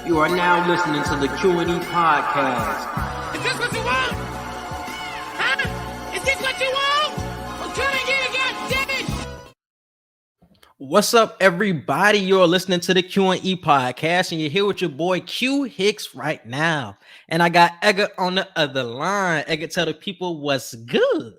You are now listening to the Q&E Podcast. Is this what you want? Huh? Is this what you want? Well, try again, goddammit! What's up, everybody? You're listening to the Q&E Podcast, and you're here with your boy Q Hicks right now. And I got Edgar on the other line. Edgar, tell the people what's good.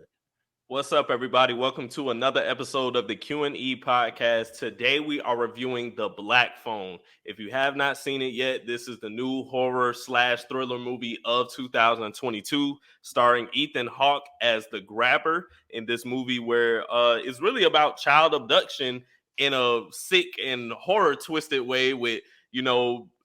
What's up, everybody? Welcome to another episode of the Q&E Podcast. Today, we are reviewing The Black Phone. If you have not seen it yet, this is the new horror/thriller movie of 2022, starring Ethan Hawke as the grabber in this movie, where it's really about child abduction in a sick and horror twisted way with,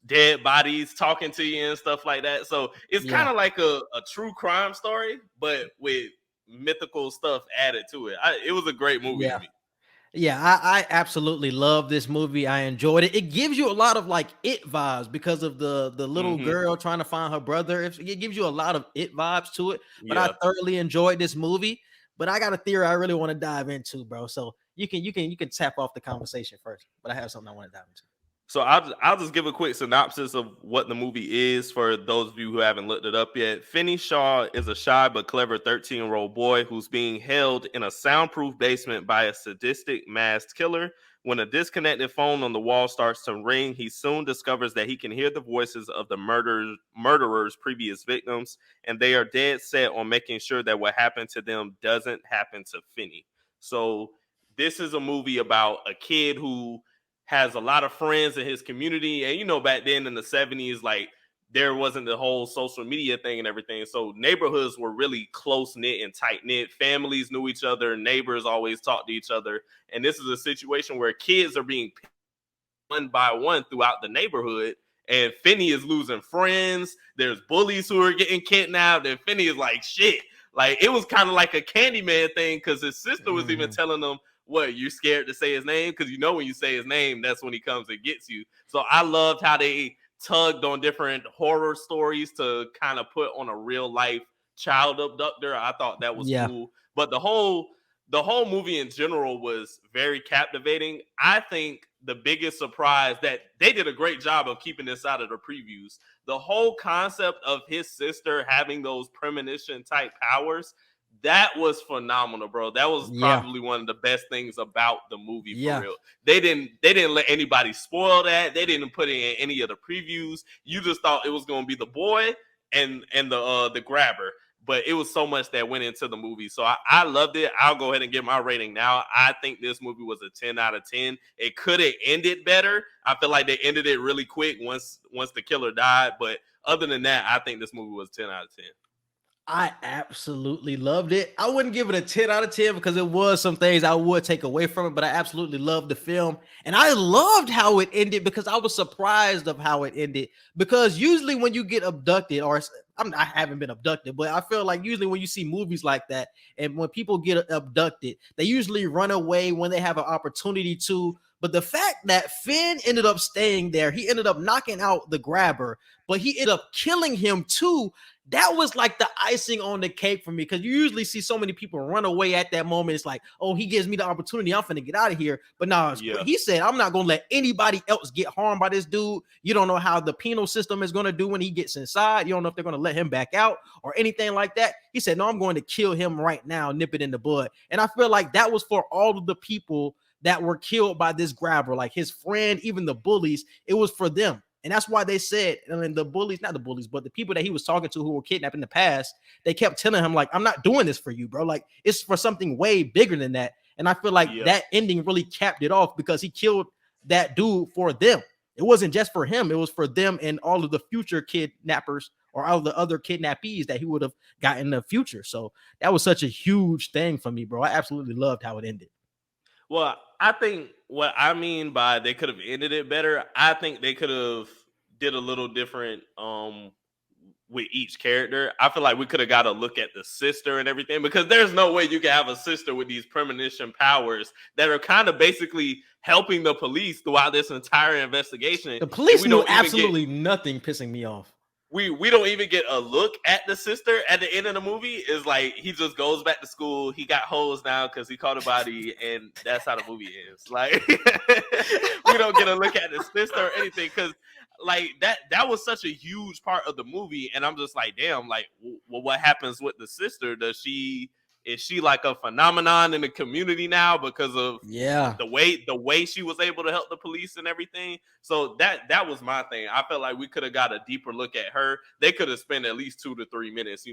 dead bodies talking to you and stuff like that. So it's kind of like a true crime story, but with mythical stuff added to it. It was a great movie to me. I absolutely love this movie. I enjoyed it. It gives you a lot of like It vibes because of the little girl trying to find her brother. It gives you a lot of It vibes to it. But I thoroughly enjoyed this movie. But I got a theory I really want to dive into, bro. So you can tap off the conversation first. But I have something I want to dive into. So I'll just give a quick synopsis of what the movie is for those of you who haven't looked it up yet. Finney Shaw is a shy but clever 13-year-old boy who's being held in a soundproof basement by a sadistic masked killer. When a disconnected phone on the wall starts to ring, he soon discovers that he can hear the voices of the murderer's previous victims, and they are dead set on making sure that what happened to them doesn't happen to Finney. So this is a movie about a kid who has a lot of friends in his community. And, back then in the 70s, like, there wasn't the whole social media thing and everything. So neighborhoods were really close-knit and tight-knit. Families knew each other. Neighbors always talked to each other. And this is a situation where kids are being picked one by one throughout the neighborhood. And Finney is losing friends. There's bullies who are getting kidnapped. And Finney is like, shit. Like, it was kind of like a Candyman thing because his sister was even telling them, what, you're scared to say his name? Because when you say his name, that's when he comes and gets you. So I loved how they tugged on different horror stories to kind of put on a real life child abductor. I thought that was cool. But the whole movie in general was very captivating. I think the biggest surprise that they did a great job of keeping this out of the previews. The whole concept of his sister having those premonition type powers, that was phenomenal, bro. That was probably one of the best things about the movie, for real. They didn't let anybody spoil that. They didn't put it in any of the previews. You just thought it was going to be the boy and the grabber. But it was so much that went into the movie. So I loved it. I'll go ahead and get my rating now. I think this movie was a 10 out of 10. It could have ended better. I feel like they ended it really quick once the killer died. But other than that, I think this movie was 10 out of 10. I absolutely loved it. I wouldn't give it a 10 out of 10 because it was some things I would take away from it, but I absolutely loved the film. And I loved how it ended because I was surprised of how it ended. Because usually when you get abducted, or I haven't been abducted, but I feel like usually when you see movies like that and when people get abducted, they usually run away when they have an opportunity to. But the fact that Finn ended up staying there, he ended up knocking out the grabber, but he ended up killing him too. That was like the icing on the cake for me, because you usually see so many people run away at that moment. It's like, oh, he gives me the opportunity, I'm finna get out of here. But no, he said, I'm not gonna let anybody else get harmed by this dude. You don't know how the penal system is gonna do when he gets inside. You don't know if they're gonna let him back out or anything like that. He said, no, I'm going to kill him right now, nip it in the bud. And I feel like that was for all of the people that were killed by this grabber, like his friend, even the bullies. It was for them. And that's why they said, and the bullies, not the bullies, but the people that he was talking to who were kidnapped in the past, they kept telling him, like, I'm not doing this for you, bro. Like, it's for something way bigger than that. And I feel like that ending really capped it off because he killed that dude for them. It wasn't just for him. It was for them and all of the future kidnappers or all of the other kidnappees that he would have gotten in the future. So that was such a huge thing for me, bro. I absolutely loved how it ended. Well, I think what I mean by they could have ended it better, I think they could have did a little different with each character. I feel like we could have got a look at the sister and everything, because there's no way you can have a sister with these premonition powers that are kind of basically helping the police throughout this entire investigation. The police knew absolutely nothing, pissing me off. We don't even get a look at the sister at the end of the movie. Is like he just goes back to school. He got hosed now because he caught a body, and that's how the movie ends. Like we don't get a look at the sister or anything, because like that was such a huge part of the movie, and I'm just like, damn, like, well, what happens with the sister? Is she like a phenomenon in the community now because of the way she was able to help the police and everything? So that was my thing. I felt like we could have got a deeper look at her. They could have spent at least 2 to 3 minutes,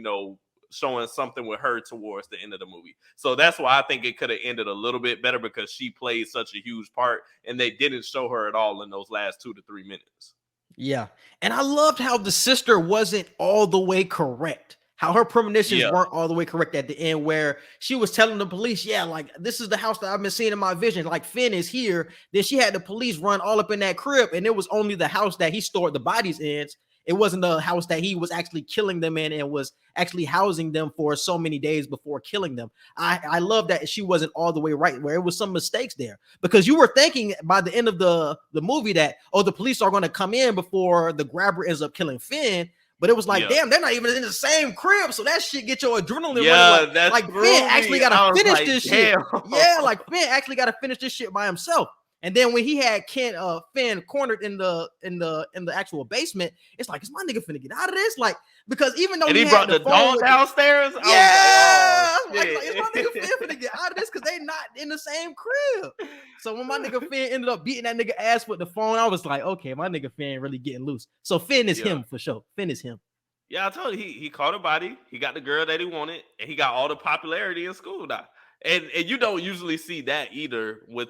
showing something with her towards the end of the movie. So that's why I think it could have ended a little bit better, because she played such a huge part and they didn't show her at all in those last 2 to 3 minutes. Yeah. And I loved how the sister wasn't all the way correct. How her premonitions weren't all the way correct at the end, where she was telling the police, yeah, like, this is the house that I've been seeing in my vision. Like, Finn is here. Then she had the police run all up in that crib, and it was only the house that he stored the bodies in. It wasn't the house that he was actually killing them in and was actually housing them for so many days before killing them. I love that she wasn't all the way right, where it was some mistakes there, because you were thinking by the end of the movie that, oh, the police are going to come in before the grabber ends up killing Finn. But it was like, damn, they're not even in the same crib. So that shit get your adrenaline running. That's like Finn actually got to finish this shit. Yeah, like Finn actually got to finish this shit by himself. And then when he had Finn cornered in the actual basement, it's like, is my nigga finna get out of this? Like, because even though he brought the dog downstairs, is my nigga Finn finna get out of this, because they not in the same crib. So when my nigga Finn ended up beating that nigga ass with the phone, I was like, okay, my nigga Finn really getting loose. So Finn is him for sure. Finn is him. Yeah, I told you, he caught a body, he got the girl that he wanted, and he got all the popularity in school now. And you don't usually see that either with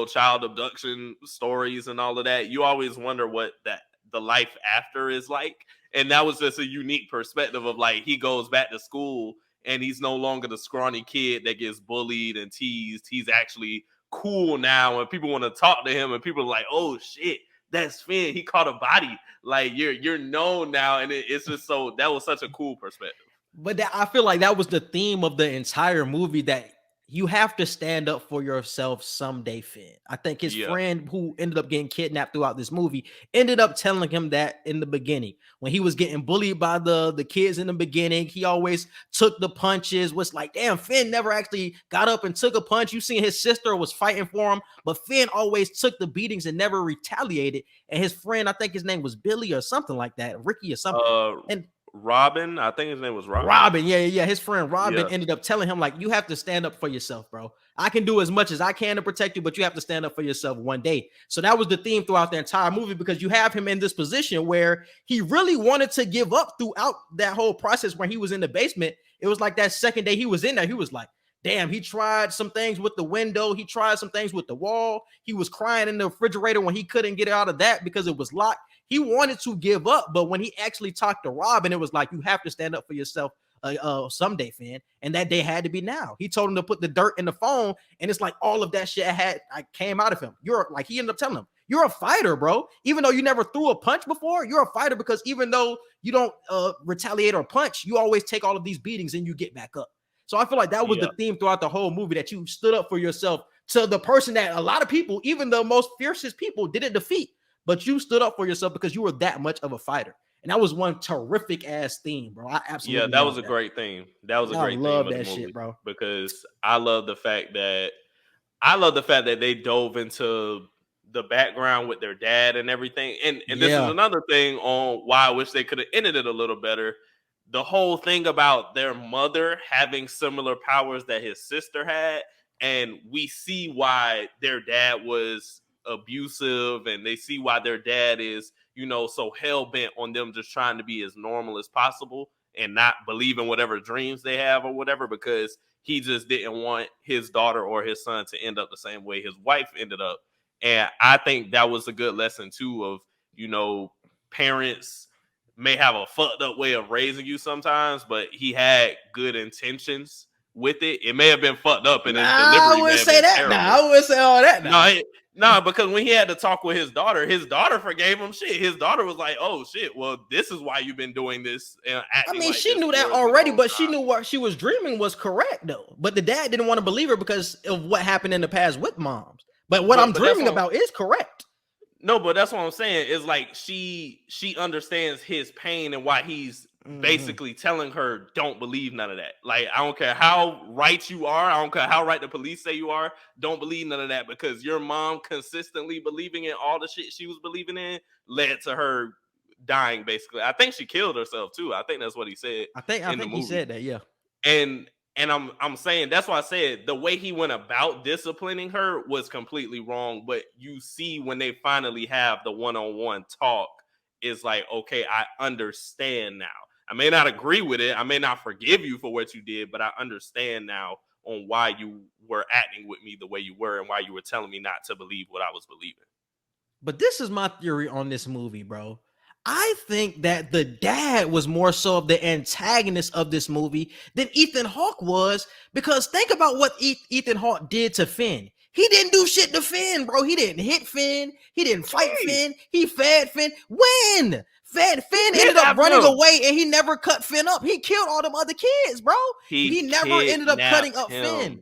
child abduction stories and all of that. You always wonder what the life after is like. And that was just a unique perspective of, like, he goes back to school and he's no longer the scrawny kid that gets bullied and teased. He's actually cool now, and people want to talk to him, and people are like, oh shit, that's Finn. He caught a body. Like, you're known now. And it's just that was such a cool perspective. But I feel like that was the theme of the entire movie, that you have to stand up for yourself someday, Finn. I think his friend, who ended up getting kidnapped throughout this movie, ended up telling him that in the beginning. When he was getting bullied by the kids in the beginning, he always took the punches. Was like, damn, Finn never actually got up and took a punch. You seen his sister was fighting for him, but Finn always took the beatings and never retaliated. And his friend, I think his name was Billy or something like that, Ricky or something. Robin, I think his name was Robin. Robin, yeah. His friend Robin ended up telling him, like, you have to stand up for yourself, bro. I can do as much as I can to protect you, but you have to stand up for yourself one day. So that was the theme throughout the entire movie, because you have him in this position where he really wanted to give up throughout that whole process where he was in the basement. It was like that second day he was in there, he was like, damn, he tried some things with the window. He tried some things with the wall. He was crying in the refrigerator when he couldn't get out of that because it was locked. He wanted to give up, but when he actually talked to Robin, it was like, you have to stand up for yourself someday, Finn. And that day had to be now. He told him to put the dirt in the phone, and it's like all of that shit came out of him. He ended up telling him, you're a fighter, bro. Even though you never threw a punch before, you're a fighter, because even though you don't retaliate or punch, you always take all of these beatings and you get back up. So I feel like that was the theme throughout the whole movie, that you stood up for yourself to the person that a lot of people, even the most fiercest people, didn't defeat. But you stood up for yourself because you were that much of a fighter. And that was one terrific ass theme, bro. I absolutely that was a great theme. That was a great theme of the movie, shit, bro. Because I love the fact that they dove into the background with their dad and everything. And this is another thing on why I wish they could have ended it a little better. The whole thing about their mother having similar powers that his sister had, and we see why their dad was abusive, and they see why their dad is, so hell-bent on them just trying to be as normal as possible and not believe in whatever dreams they have or whatever, because he just didn't want his daughter or his son to end up the same way his wife ended up. And I think that was a good lesson too of, parents may have a fucked up way of raising you sometimes, but he had good intentions with it. It may have been fucked up in his delivery. I wouldn't say that. I wouldn't say all that. No, because when he had to talk with his daughter forgave him shit. His daughter was like, oh shit, well, this is why you've been doing this. She knew that already, but she knew what she was dreaming was correct though. But the dad didn't want to believe her because of what happened in the past with moms. But what I'm dreaming about is correct. No, but that's what I'm saying. Is like she understands his pain and why he's basically telling her, don't believe none of that. Like, I don't care how right you are. I don't care how right the police say you are. Don't believe none of that, because your mom consistently believing in all the shit she was believing in led to her dying, basically. I think she killed herself too. I think that's what he said I think in the he movie. said that, yeah. And I'm saying, that's why I said the way he went about disciplining her was completely wrong. But you see, when they finally have the one-on-one talk, it's like, okay, I understand now. I may not agree with it. I may not forgive you for what you did, but I understand now on why you were acting with me the way you were and why you were telling me not to believe what I was believing. But this is my theory on this movie, bro. I think that the dad was more so of the antagonist of this movie than Ethan Hawke was, because think about what Ethan Hawke did to Finn. He didn't do shit to Finn, bro. He didn't hit Finn. He didn't fight Finn. He fed Finn. When? Finn ended up running away, and he never cut Finn up. He killed all them other kids, bro. He never ended up cutting up Finn.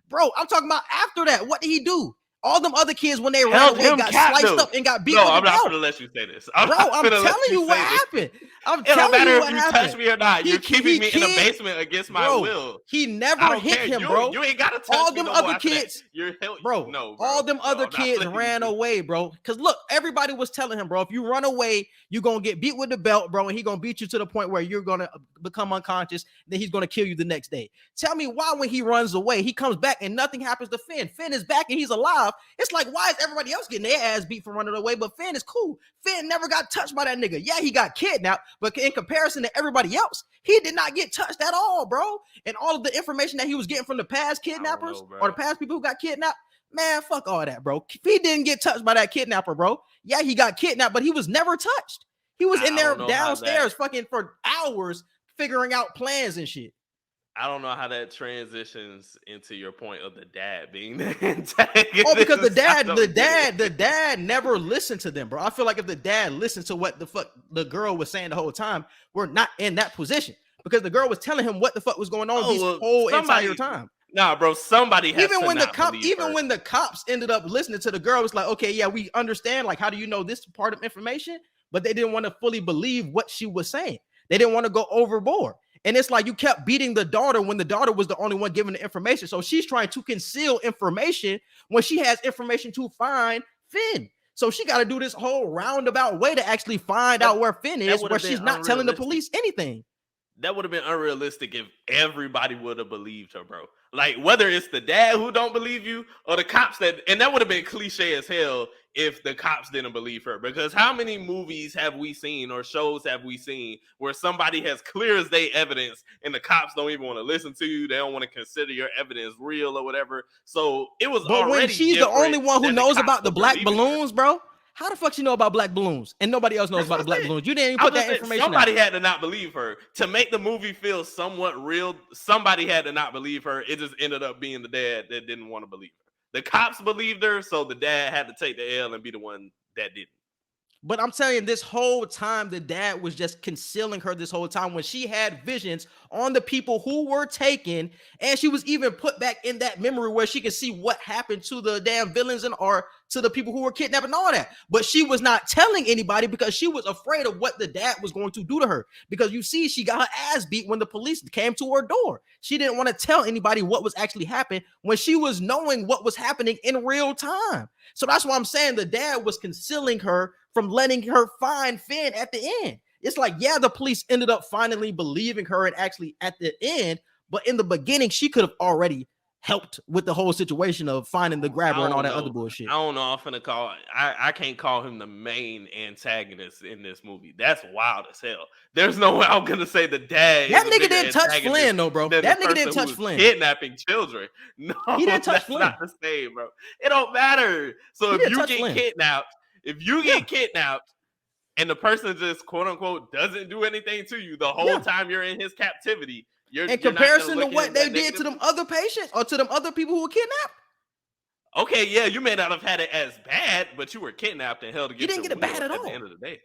Bro, I'm talking about after that. What did he do? All them other kids, when they ran away, got sliced up and got beat. No, I'm not gonna let you say this. I'm telling you what happened. I'm telling you what happened. It don't matter if you touch me or not. You're keeping me in the basement against my will. He never hit him, bro. You ain't gotta touch all them other kids, bro. All them other kids ran away, bro. Because look, everybody was telling him, bro, if you run away, you're gonna get beat with the belt, bro, and he gonna beat you to the point where you're gonna become unconscious. Then he's gonna kill you the next day. Tell me why, when he runs away, he comes back and nothing happens to Finn. Finn is back and he's alive. It's like, why is everybody else getting their ass beat for running away, but Finn is cool? Finn never got touched by that nigga. Yeah, he got kidnapped, but in comparison to everybody else, he did not get touched at all, bro. And all of the information that he was getting from the past kidnappers or the past people who got kidnapped, man, fuck all that, bro. He didn't get touched by that kidnapper, bro. Yeah, he got kidnapped, but he was never touched. He was in there downstairs fucking for hours figuring out plans and shit. I don't know how that transitions into your point of the dad being the antagonist. Oh, because the dad never listened to them, bro. I feel like if the dad listened to what the fuck the girl was saying the whole time, we're not in that position, because the girl was telling him what the fuck was going on entire time. Nah, bro, somebody has even when the cops ended up listening to the girl, it's like, okay, yeah, we understand. Like, how do you know this part of information? But they didn't want to fully believe what she was saying. They didn't want to go overboard. And it's like you kept beating the daughter when the daughter was the only one giving the information. So she's trying to conceal information when she has information to find Finn. So she got to do this whole roundabout way to actually find out where Finn is, where she's not telling the police anything. That would have been unrealistic if everybody would have believed her, bro. Like, whether it's the dad who don't believe you or the cops and that would have been cliche as hell if the cops didn't believe her. Because how many movies have we seen or shows have we seen where somebody has clear as day evidence and the cops don't even want to listen to you? They don't want to consider your evidence real or whatever. So it was already. But when she's the only one who knows about the black balloons, bro. How the fuck she know about black balloons and nobody else knows about the black balloons? You didn't even put that information. Somebody had to not believe her to make the movie feel somewhat real. Somebody had to not believe her. It just ended up being the dad that didn't want to believe her. The cops believed her, so the dad had to take the L and be the one that didn't. But I'm telling you, this whole time, the dad was just concealing her this whole time when she had visions on the people who were taken. And she was even put back in that memory where she could see what happened to the damn villains or to the people who were kidnapped and all that. But she was not telling anybody because she was afraid of what the dad was going to do to her. Because you see, she got her ass beat when the police came to her door. She didn't want to tell anybody what was actually happening when she was knowing what was happening in real time. So that's why I'm saying the dad was concealing her from letting her find Finn at the end. It's like, yeah, the police ended up finally believing her and actually at the end, but in the beginning, she could have already helped with the whole situation of finding the grabber and all that other bullshit. I don't know. I can't call him the main antagonist in this movie. That's wild as hell. There's no way I'm gonna say the dad. That nigga didn't touch Flynn, though, bro. That nigga didn't touch Flynn. Kidnapping children. No, he didn't touch Flynn. Not the same, bro. It don't matter. So if you get kidnapped, kidnapped and the person just quote unquote doesn't do anything to you the whole time you're in his captivity, in comparison to what they did to them other patients or to them other people who were kidnapped. Okay, yeah, you may not have had it as bad, but you were kidnapped and held against. You didn't get it bad at all. At the end of the day.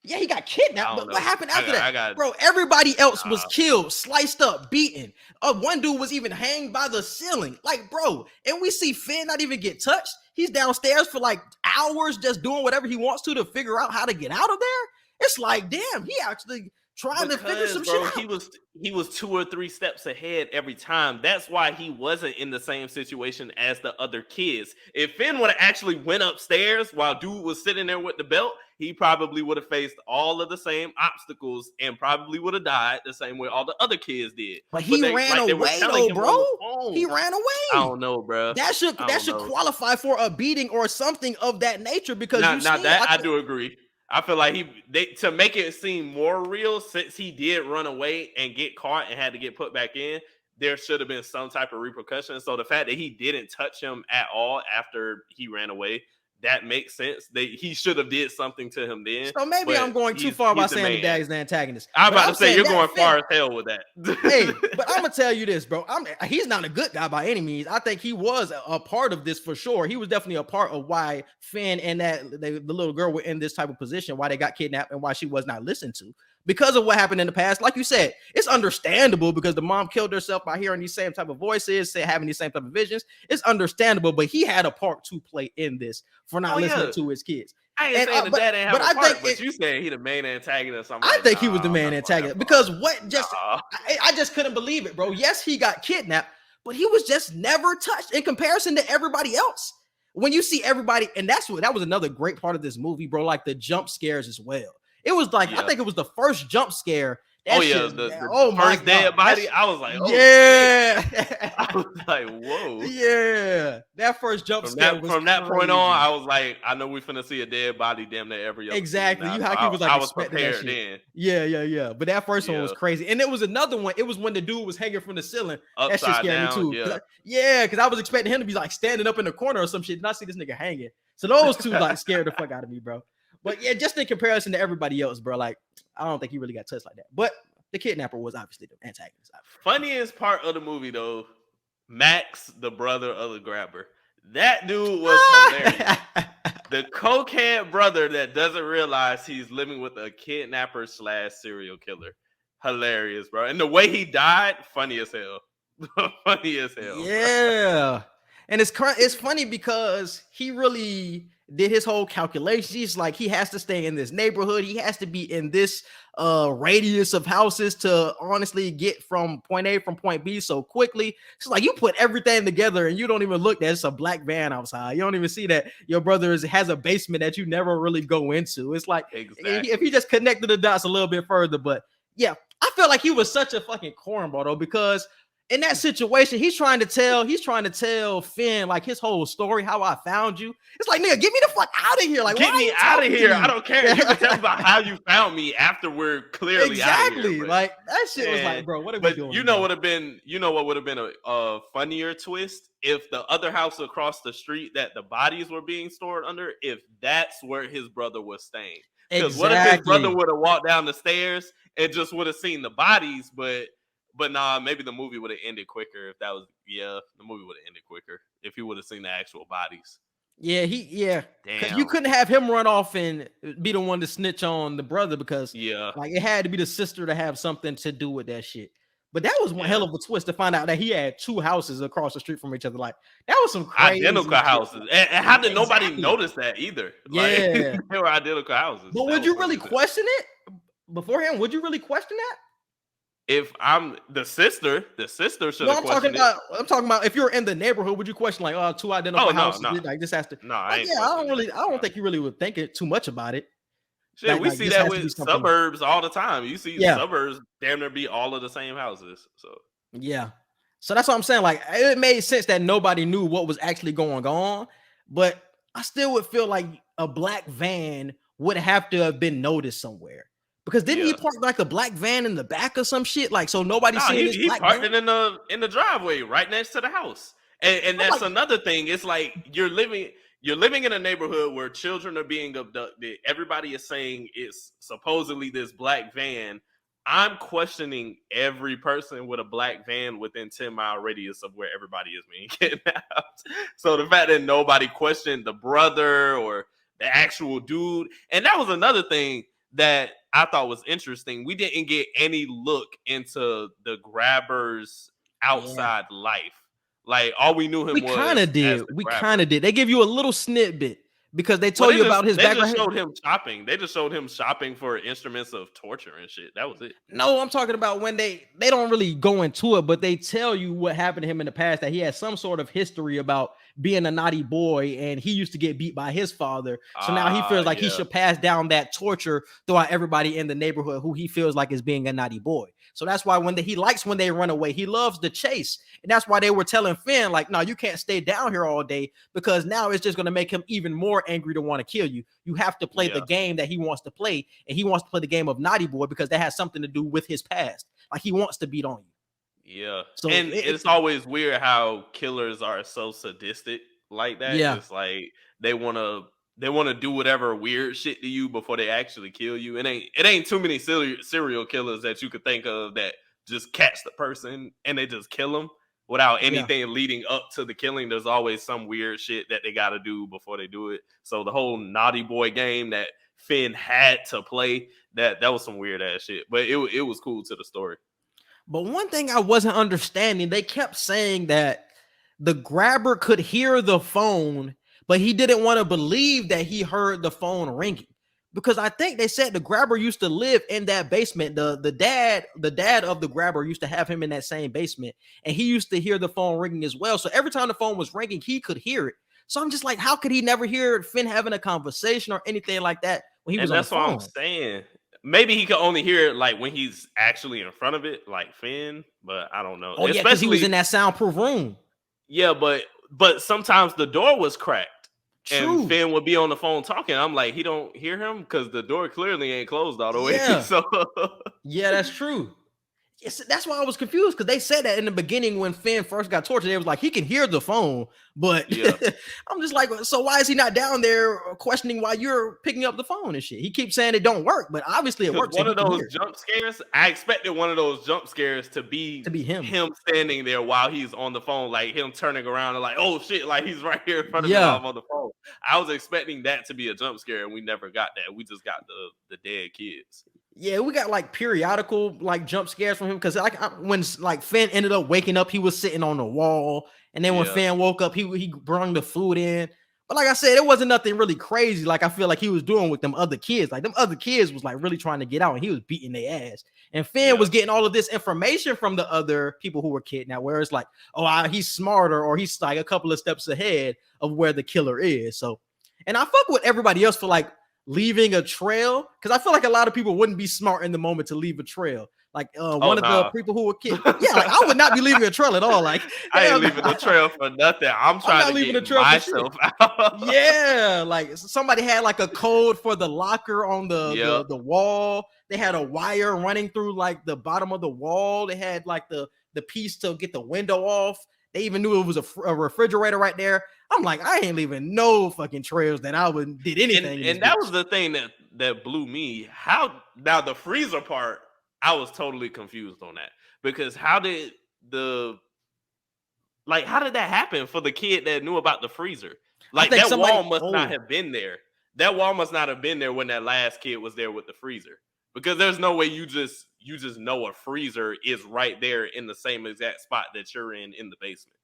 Yeah, he got kidnapped, but what happened after that? Bro, everybody else was killed, sliced up, beaten. One dude was even hanged by the ceiling. Like, bro, and we see Finn not even get touched. He's downstairs for like hours just doing whatever he wants to figure out how to get out of there. It's like, damn, he actually trying to figure some Bro, shit out. he was 2 or 3 steps ahead every time. That's why he wasn't in the same situation as the other kids. If Finn would have actually went upstairs while dude was sitting there with the belt, he probably would have faced all of the same obstacles and probably would have died the same way all the other kids did. But he ran away though, bro. He ran away. I don't know, bro. That should qualify for a beating or something of that nature because I do agree. I feel like to make it seem more real, since he did run away and get caught and had to get put back in, there should have been some type of repercussion. So the fact that he didn't touch him at all after he ran away, that makes sense. He should have did something to him then. So maybe I'm going too far by saying the daddy's the antagonist. I'm about to say you're going far as hell with that. Hey, but I'm gonna tell you this, bro. He's not a good guy by any means. I think he was a part of this for sure. He was definitely a part of why Finn and the little girl were in this type of position, why they got kidnapped and why she was not listened to. Because of what happened in the past, like you said, it's understandable because the mom killed herself by hearing these same type of voices, having these same type of visions. It's understandable, but he had a part to play in this for not listening to his kids. I ain't saying the dad ain't have a part, but you saying he the main antagonist. I think he was the main antagonist because I just couldn't believe it, bro. Yes, he got kidnapped, but he was just never touched in comparison to everybody else. When you see everybody, and that was another great part of this movie, bro, like the jump scares as well. It was like, I think it was the first jump scare. The first dead body. I was like, I was like, whoa. Yeah. That first jump scare from that point on, I was like, I know we finna see a dead body damn near every other exactly. scene. I was prepared then. Yeah. But that first one was crazy. And it was another one. It was when the dude was hanging from the ceiling. Upside that shit scared down, me too. Because I was expecting him to be like standing up in the corner or some shit. And I see this nigga hanging. So those two like scared the fuck out of me, bro. But yeah, just in comparison to everybody else, bro, like I don't think he really got touched like that. But the kidnapper was obviously the antagonist. Funniest part of the movie, though, Max, the brother of the grabber. That dude was hilarious. The cokehead brother that doesn't realize he's living with a kidnapper / serial killer. Hilarious, bro. And the way he died, funny as hell. Funny as hell. Yeah. And it's funny because he really did his whole calculations. He's like, he has to stay in this neighborhood. He has to be in this radius of houses to honestly get from point A from point B so quickly. It's like you put everything together and you don't even look that it's a black van outside. You don't even see that your brother has a basement that you never really go into. It's like if he just connected the dots a little bit further. But yeah, I feel like he was such a fucking cornball though, because in that situation, he's trying to tell Finn like his whole story, how I found you. It's like, nigga, get me the fuck out of here. Like, get me out of here. I don't care. You can tell me about how you found me after we're clearly out of here. Like that shit was like, bro, what are we doing? You know what would have been a funnier twist if the other house across the street that the bodies were being stored under, if that's where his brother was staying. Because what if his brother would have walked down the stairs and just would have seen the bodies, but nah, maybe the movie would have ended quicker if that was, the movie would have ended quicker if he would have seen the actual bodies. Yeah. Damn. You couldn't have him run off and be the one to snitch on the brother because like it had to be the sister to have something to do with that shit. But that was one hell of a twist to find out that he had 2 houses across the street from each other. Like that was some crazy identical houses. And how did nobody notice that either? Like, they were identical houses. But would you really question it beforehand? Would you really question that? If I'm the sister should have questioned it. I'm talking about if you're in the neighborhood, would you question like, 2 identical houses? No. Like this has to. No, I don't think you really would think it too much about it. Shit, we see that with suburbs all the time. You see suburbs damn near be all of the same houses. So that's what I'm saying. Like it made sense that nobody knew what was actually going on, but I still would feel like a black van would have to have been noticed somewhere. Because didn't he park like a black van in the back or some shit? Like, so nobody's seeing this black van? He parked it in the driveway right next to the house. And that's another thing. It's like you're living in a neighborhood where children are being abducted. Everybody is saying it's supposedly this black van. I'm questioning every person with a black van within 10-mile radius of where everybody is being kidnapped. So the fact that nobody questioned the brother or the actual dude. And that was another thing that I thought was interesting. We didn't get any look into the grabber's outside life. Like all we knew him we kind of did. They give you a little snippet because they told you about his They background. just showed him shopping. They just showed him shopping for instruments of torture and shit. That was it. No, I'm talking about when they don't really go into it, but they tell you what happened to him in the past, that he had some sort of history about being a naughty boy, and he used to get beat by his father. So now he feels like he should pass down that torture throughout everybody in the neighborhood who he feels like is being a naughty boy. So that's why he likes when they run away. He loves the chase. And that's why they were telling Finn, like, no, you can't stay down here all day, because now it's just going to make him even more angry to want to kill you. You have to play the game that he wants to play, and he wants to play the game of naughty boy because that has something to do with his past. Like, he wants to beat on you. Yeah. So and it's always weird how killers are so sadistic like that. Yeah. It's like they want to do whatever weird shit to you before they actually kill you. It ain't too many serial killers that you could think of that just catch the person and they just kill them without anything leading up to the killing. There's always some weird shit that they got to do before they do it. So the whole naughty boy game that Finn had to play, that was some weird ass shit, but it was cool to the story. But one thing I wasn't understanding, they kept saying that the grabber could hear the phone, but he didn't want to believe that he heard the phone ringing, because I think they said the grabber used to live in that basement. The dad of the grabber used to have him in that same basement, and he used to hear the phone ringing as well. So every time the phone was ringing, he could hear it. So I'm just like, how could he never hear Finn having a conversation or anything like that when he was on the phone? That's what I'm saying. Maybe he could only hear it like when he's actually in front of it, like Finn, but I don't know. Oh, yeah, because he was in that soundproof room. Yeah, but sometimes the door was cracked. True. And Finn would be on the phone talking. I'm like, he don't hear him because the door clearly ain't closed all the way. Yeah. So yeah, that's true. Yes, that's why I was confused, because they said that in the beginning when Finn first got tortured. They was like, he can hear the phone, but I'm just like, so why is he not down there questioning why you're picking up the phone and shit? He keeps saying it don't work, but obviously it works. One of those jump scares, I expected one of those jump scares to be him standing there while he's on the phone, like him turning around and like, oh shit, like he's right here in front of me while I'm on the phone. I was expecting that to be a jump scare, and we never got that. We just got the dead kids. Yeah, we got like periodical like jump scares from him, because like when like Finn ended up waking up, he was sitting on the wall, and then when Finn woke up, he brought the food in. But like I said, it wasn't nothing really crazy like I feel like he was doing with them other kids. Like them other kids was like really trying to get out, and he was beating their ass. And Finn was getting all of this information from the other people who were kidnapped, where it's like, oh, he's smarter, or he's like a couple of steps ahead of where the killer is. So, and I fuck with everybody else for like leaving a trail, because I feel like a lot of people wouldn't be smart in the moment to leave a trail. Like one of the people who were kids, like I would not be leaving a trail at all. Like I ain't leaving a trail for nothing. I'm trying to get myself out. Yeah, like somebody had like a code for the locker on the wall. They had a wire running through like the bottom of the wall. They had like the piece to get the window off. They even knew it was a refrigerator right there. I'm like, I ain't leaving no fucking trails that I wouldn't did anything. And that was the thing that blew me. How now the freezer part, I was totally confused on that, because how did that happen for the kid that knew about the freezer? Like that wall must not have been there. That wall must not have been there when that last kid was there with the freezer, because there's no way you just know a freezer is right there in the same exact spot that you're in the basement.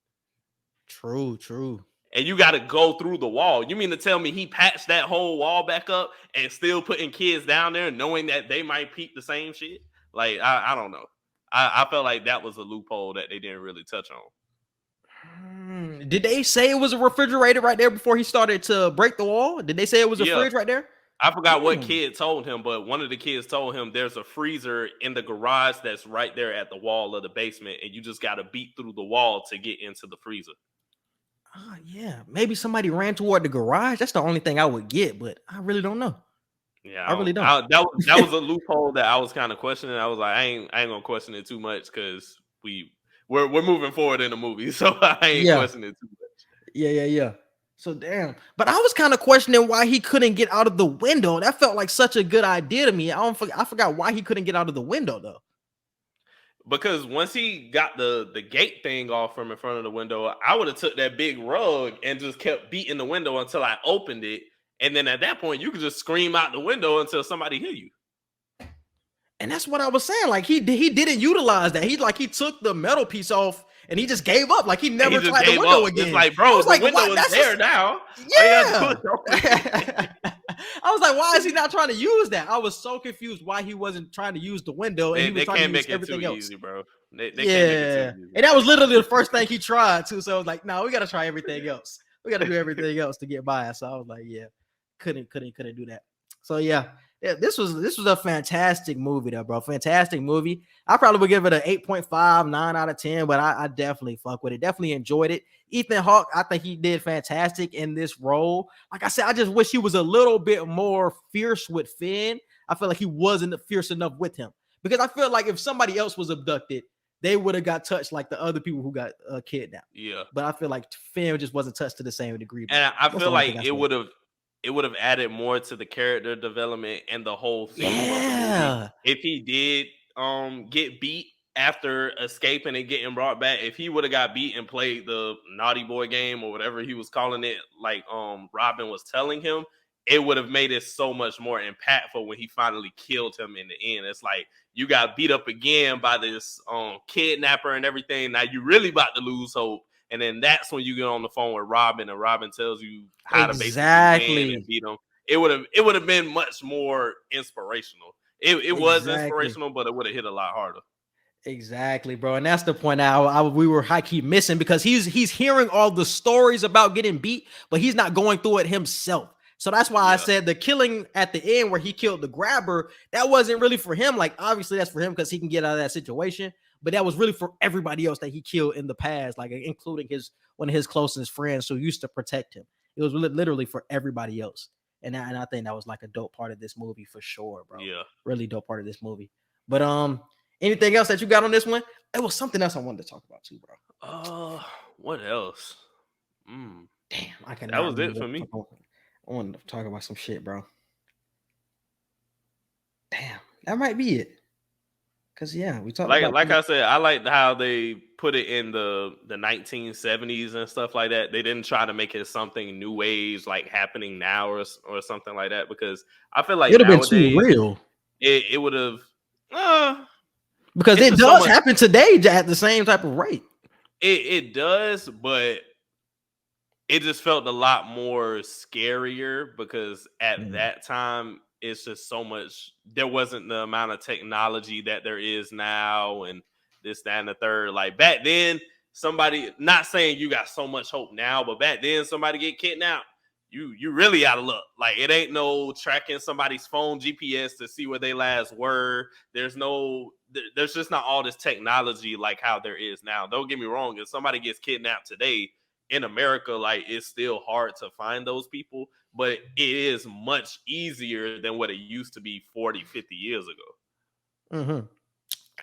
True. And you got to go through the wall. You mean to tell me he patched that whole wall back up and still putting kids down there knowing that they might peep the same shit? Like, I don't know. I felt like that was a loophole that they didn't really touch on. Did they say it was a refrigerator right there before he started to break the wall? Did they say it was a fridge right there? I forgot what kid told him, but one of the kids told him there's a freezer in the garage that's right there at the wall of the basement, and you just got to beat through the wall to get into the freezer. Oh, yeah. Maybe somebody ran toward the garage. That's the only thing I would get, but I really don't know. Yeah, I really don't. That was a loophole that I was kind of questioning. I was like, I ain't gonna question it too much, because we're moving forward in the movie, so I ain't questioning it too much. Yeah. So damn. But I was kind of questioning why he couldn't get out of the window. That felt like such a good idea to me. I forgot why he couldn't get out of the window though. Because once he got the gate thing off from in front of the window, I would have took that big rug and just kept beating the window until I opened it. And then at that point, you could just scream out the window until somebody hear you. And that's what I was saying. Like he didn't utilize that. He took the metal piece off and he just gave up. Like he He never just tried the gave window up. again. It's like, I bro, was the like, window why? is That's there just- now. Yeah. I was like, why is he not trying to use that? I was so confused why he wasn't trying to use the window and he was They trying to can't use make it too everything else. easy, bro. They can't make Yeah, it too easy. and that was literally the first thing he tried too. So I was like, no, we got to try everything else. We got to do everything else to get by. So I was like, yeah, couldn't do that. So yeah, this was a fantastic movie, though, bro. Fantastic movie. I probably would give it an 8.5, 9 out of 10, but I definitely fuck with it. Definitely enjoyed it. Ethan Hawke, I think he did fantastic in this role. Like I said, I just wish he was a little bit more fierce with Finn. I feel like he wasn't fierce enough with him because I feel like if somebody else was abducted, they would have got touched like the other people who got kidnapped. Yeah, But I feel like Finn just wasn't touched to the same degree. and I That's the feel only like thing I it said. would have added more to the character development and the whole theme of the movie Yeah, if he did get beat after escaping and getting brought back. If he would have got beat and played the naughty boy game or whatever he was calling it, like Robin was telling him, it would have made it so much more impactful when he finally killed him in the end. It's like you got beat up again by this kidnapper and everything. Now you really about to lose hope. And then that's when you get on the phone with Robin, and Robin tells you how to basically win and beat him. It would have been much more inspirational. It was inspirational, but it would have hit a lot harder. Exactly, bro. And that's the point we were high key missing because he's hearing all the stories about getting beat, but he's not going through it himself. So that's why I said the killing at the end where he killed the grabber, that wasn't really for him. Like, obviously that's for him because he can get out of that situation, but that was really for everybody else that he killed in the past, like including one of his closest friends who used to protect him. It was literally for everybody else. And I think that was like a dope part of this movie for sure, bro. Yeah. Really dope part of this movie. But anything else that you got on this one? It was something else I wanted to talk about too, bro. What else? Damn, I can. That was it for me. I wanted to talk about some shit, bro. Damn, that might be it. Cause yeah, we talked about I said, I liked how they put it in the 1970s and stuff like that. They didn't try to make it something new age like happening now or something like that, because I feel like it would have been too real. It would have because it does happen today at the same type of rate. It does, but it just felt a lot more scarier because at that time it's just so much. There wasn't the amount of technology that there is now, and this, that, and the third. Like back then, somebody, not saying you got so much hope now, but back then somebody get kidnapped, you really out of luck. Like it ain't no tracking somebody's phone GPS to see where they last were. There's just not all this technology like how there is now. Don't get me wrong. If somebody gets kidnapped today in America, like it's still hard to find those people, but it is much easier than what it used to be 40, 50 years ago. Mm-hmm.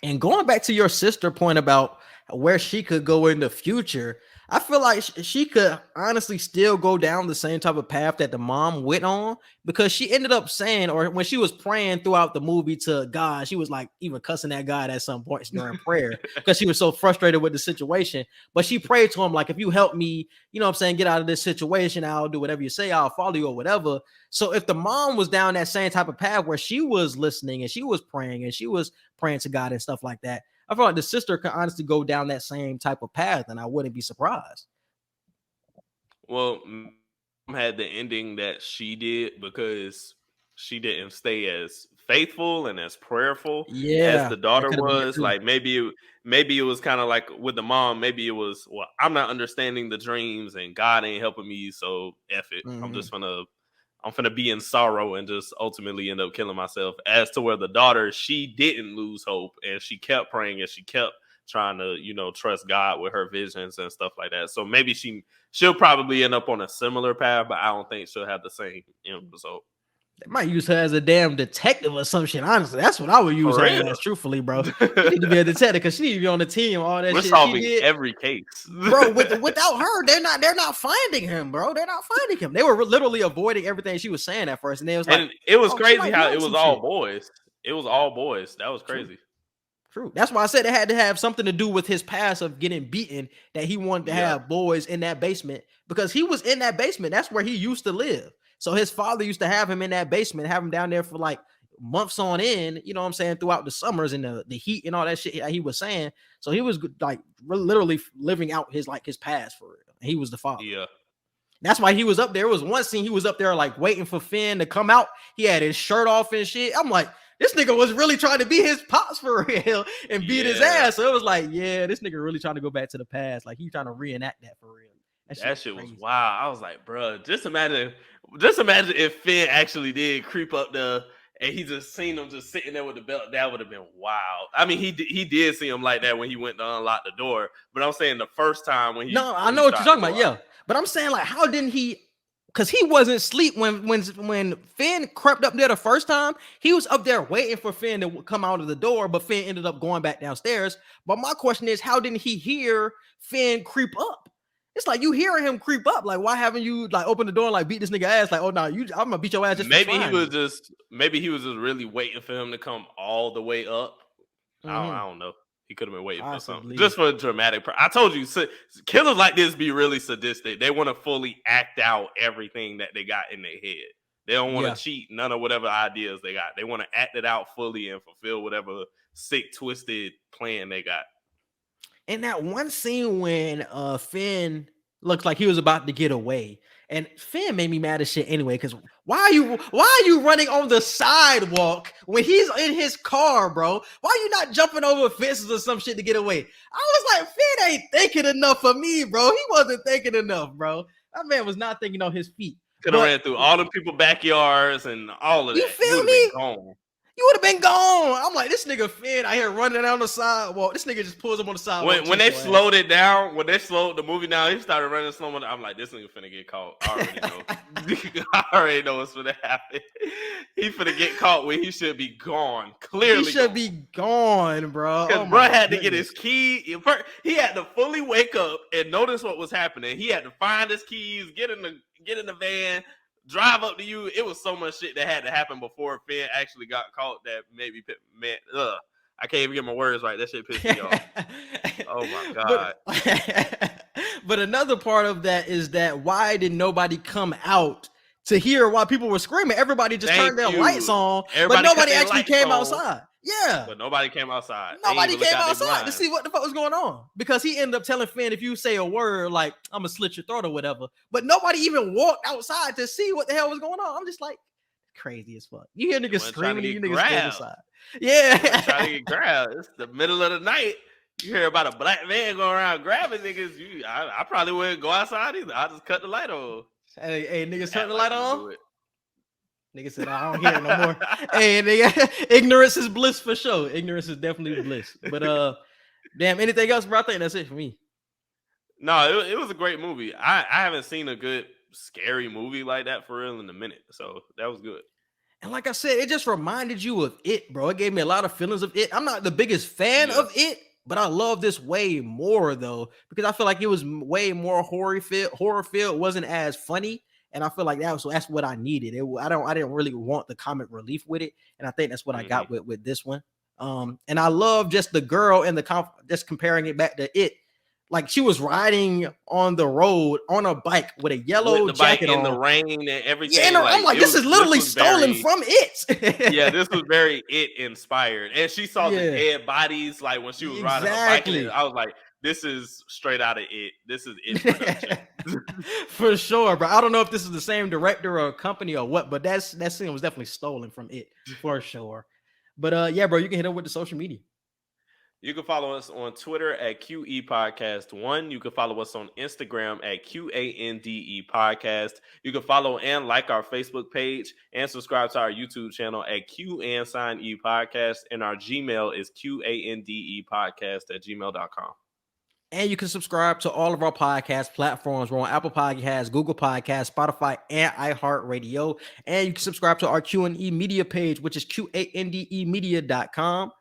And going back to your sister point about where she could go in the future, I feel like she could honestly still go down the same type of path that the mom went on, because she ended up saying, or when she was praying throughout the movie to God, she was like even cussing at God at some points during prayer because she was so frustrated with the situation. But she prayed to him like, if you help me, you know what I'm saying, get out of this situation, I'll do whatever you say, I'll follow you or whatever. So if the mom was down that same type of path where she was listening and she was praying and she was praying to God and stuff like that, I feel like the sister could honestly go down that same type of path, and I wouldn't be surprised. Well, had the ending that she did because she didn't stay as faithful and as prayerful as the daughter was. Like maybe it was kind of like with the mom, maybe it was, well, I'm not understanding the dreams and God ain't helping me, so F it. Mm-hmm. I'm finna be in sorrow and just ultimately end up killing myself. As to where the daughter, she didn't lose hope and she kept praying and she kept trying to, trust God with her visions and stuff like that. So maybe she'll probably end up on a similar path, but I don't think she'll have the same end result. They might use her as a damn detective or some shit. Honestly, that's what I would use her as. Truthfully, bro, she need to be a detective because she need to be on the team. All that We're shit solving she did, every case, bro. Without her, they're not finding him, bro. They're not finding him. They were literally avoiding everything she was saying at first, and it was like, and it was crazy how it was all boys. It was all boys. That was crazy. True. That's why I said it had to have something to do with his past of getting beaten, that he wanted to have boys in that basement because he was in that basement. That's where he used to live. So his father used to have him in that basement, have him down there for like months on end, you know what I'm saying, throughout the summers and the heat and all that shit he was saying. So he was like literally living out his past for real. He was the father. Yeah. That's why he was up there. It was one scene he was up there like waiting for Finn to come out. He had his shirt off and shit. I'm like, this nigga was really trying to be his pops for real and beat his ass. So it was like, yeah, this nigga really trying to go back to the past. Like he trying to reenact that for real. That shit was wild. I was like, bro, just imagine if Finn actually did creep up there and he just seen him just sitting there with the belt. That would have been wild. I mean, he did see him like that when he went to unlock the door. But I'm saying the first time when he I know what you're talking about. Yeah, but I'm saying like, how didn't he? Because he wasn't asleep when Finn crept up there the first time. He was up there waiting for Finn to come out of the door, but Finn ended up going back downstairs. But my question is, how didn't he hear Finn creep up? It's like you hearing him creep up. Like, why haven't you like opened the door and like beat this nigga ass? Like, oh no, I'm gonna beat your ass. Just maybe he was just really waiting for him to come all the way up. I don't know. He could have been waiting for something just for dramatic. I told you, killers like this be really sadistic. They want to fully act out everything that they got in their head. They don't want to cheat none of whatever ideas they got. They want to act it out fully and fulfill whatever sick, twisted plan they got. And that one scene when Finn looks like he was about to get away, and Finn made me mad as shit anyway. Because why are you running on the sidewalk when he's in his car, bro? Why are you not jumping over fences or some shit to get away? I was like, Finn ain't thinking enough for me, bro. He wasn't thinking enough, bro. That man was not thinking on his feet. Could have ran through all the people's backyards and all of that. You feel me? You would have been gone. I'm like, this nigga Finn out here running down the sidewalk. This nigga just pulls him on the sidewalk. When they slowed it down, when they slowed the movie down, he started running slow. I'm like, this nigga finna get caught. I already know. I already know what's finna happen. He finna get caught when he should be gone. Clearly, he should be gone, bro. Because bro had to get his key. He had to fully wake up and notice what was happening. He had to find his keys, get in the van, drive up to you. It was so much shit that had to happen before Finn actually got caught that maybe man. I can't even get my words right. That shit pissed me off. Oh my god. But another part of that is that why did nobody come out to hear why people were screaming? Everybody just turned their lights on, but nobody actually came outside. Yeah. But nobody came outside. Nobody came outside to see what the fuck was going on. Because he ended up telling Finn, if you say a word like, I'm going to slit your throat or whatever. But nobody even walked outside to see what the hell was going on. I'm just like, crazy as fuck. You hear niggas screaming and you niggas stay inside. Yeah. Trying to get grabbed. It's the middle of the night. You hear about a black man going around grabbing niggas. I probably wouldn't go outside either. I'll just cut the light on. Hey, niggas turn the light on? Nigga said, I don't hear it no more. Hey, nigga, ignorance is bliss for sure. Ignorance is definitely bliss. But damn, anything else, bro? I think that's it for me. No, it was a great movie. I haven't seen a good scary movie like that for real in a minute. So that was good. And like I said, it just reminded you of It, bro. It gave me a lot of feelings of It. I'm not the biggest fan of It, but I love this way more though, because I feel like it was way more horror filled. It wasn't as funny. And I feel like that's what I needed. I didn't really want the comic relief with it, and I think that's what I got with this one. And I love just the girl and just comparing it back to It. Like she was riding on the road on a bike with a yellow jacket on, in the rain and everything. Yeah, I'm like, this is literally stolen from It. Yeah, this was very It inspired. And she saw the dead bodies like when she was riding a bike. And I was like, this is straight out of It. This is It production. For sure, bro. I don't know if this is the same director or company or what, but that scene was definitely stolen from It for sure. But yeah, bro, you can hit up with the social media. You can follow us on Twitter at Q&E Podcast 1. You can follow us on Instagram at QANDE Podcast. You can follow and like our Facebook page and subscribe to our YouTube channel at Q&E Podcast. And our Gmail is QANDEpodcast@gmail.com. And you can subscribe to all of our podcast platforms. We're on Apple Podcasts, Google Podcasts, Spotify, and iHeartRadio. And you can subscribe to our Q&E Media page, which is QANDEmedia.com.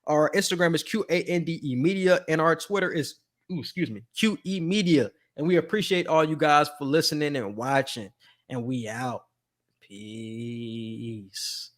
Our Instagram is QANDE Media, and our Twitter is, QE Media. And we appreciate all you guys for listening and watching. And we out. Peace.